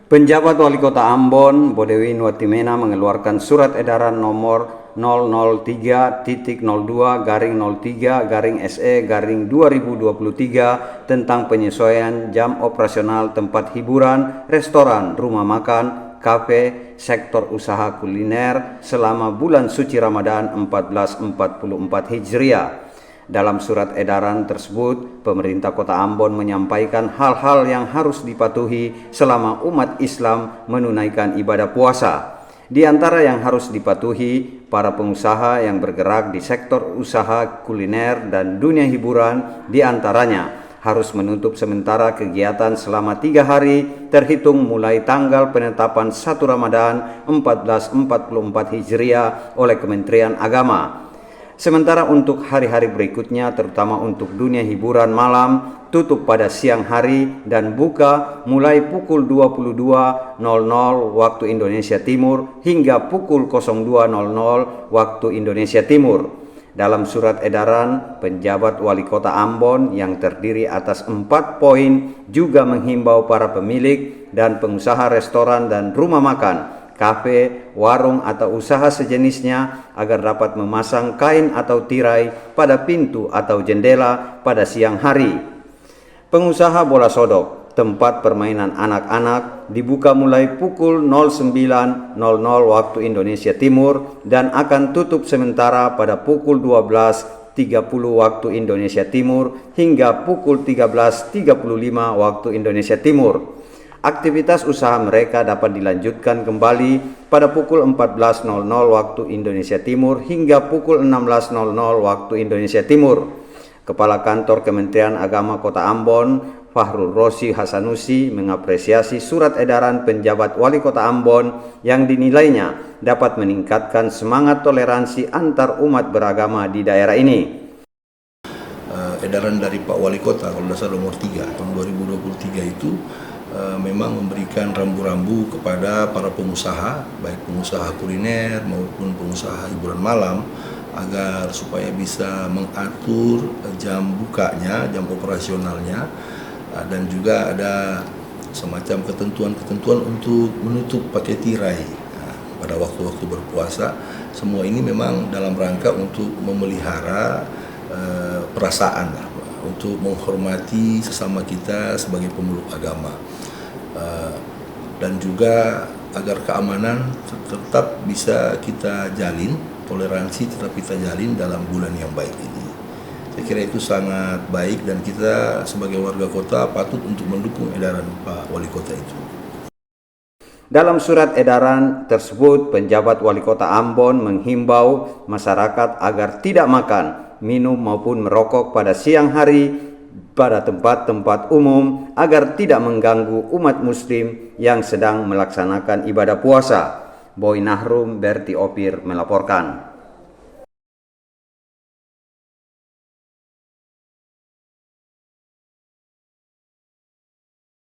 Penjabat Wali Kota Ambon, Bodewi Nuwatimena mengeluarkan surat edaran nomor 003-02-03-SE-2023 tentang penyesuaian jam operasional tempat hiburan, restoran, rumah makan, kafe, sektor usaha kuliner selama bulan suci Ramadan 1444 Hijriah. Dalam surat edaran tersebut, pemerintah Kota Ambon menyampaikan hal-hal yang harus dipatuhi selama umat Islam menunaikan ibadah puasa. Di antara yang harus dipatuhi, para pengusaha yang bergerak di sektor usaha kuliner dan dunia hiburan di antaranya harus menutup sementara kegiatan selama 3 hari terhitung mulai tanggal penetapan 1 Ramadan 1444 Hijriah oleh Kementerian Agama. Sementara untuk hari-hari berikutnya, terutama untuk dunia hiburan malam, tutup pada siang hari dan buka mulai pukul 22.00 waktu Indonesia Timur hingga pukul 02.00 waktu Indonesia Timur. Dalam surat edaran, penjabat Wali Kota Ambon yang terdiri atas 4 poin juga menghimbau para pemilik dan pengusaha restoran dan rumah makan, kafe, warung atau usaha sejenisnya agar dapat memasang kain atau tirai pada pintu atau jendela pada siang hari. Pengusaha bola sodok, tempat permainan anak-anak dibuka mulai pukul 09.00 waktu Indonesia Timur dan akan tutup sementara pada pukul 12.30 waktu Indonesia Timur hingga pukul 13.35 waktu Indonesia Timur. Aktivitas usaha mereka dapat dilanjutkan kembali pada pukul 14.00 waktu Indonesia Timur hingga pukul 16.00 waktu Indonesia Timur. Kepala Kantor Kementerian Agama Kota Ambon, Fahrul Rosi Hasanusi, mengapresiasi surat edaran penjabat Wali Kota Ambon yang dinilainya dapat meningkatkan semangat toleransi antar umat beragama di daerah ini. Edaran dari Pak Wali Kota kalau dasar nomor 3 tahun 2023 itu memang memberikan rambu-rambu kepada para pengusaha, baik pengusaha kuliner maupun pengusaha hiburan malam, agar supaya bisa mengatur jam bukanya, jam operasionalnya, dan juga ada semacam ketentuan-ketentuan untuk menutup pakai tirai pada waktu-waktu berpuasa. Semua ini memang dalam rangka untuk memelihara perasaan, untuk menghormati sesama kita sebagai pemeluk agama, dan juga agar keamanan tetap bisa kita jalin, toleransi tetap kita jalin dalam bulan yang baik ini. Saya kira itu sangat baik dan kita sebagai warga kota patut untuk mendukung edaran Pak Wali Kota itu. Dalam surat edaran tersebut, penjabat Wali Kota Ambon menghimbau masyarakat agar tidak makan, minum maupun merokok pada siang hari pada tempat-tempat umum agar tidak mengganggu umat muslim yang sedang melaksanakan ibadah puasa. Boy Nahrum, Berti Opir melaporkan.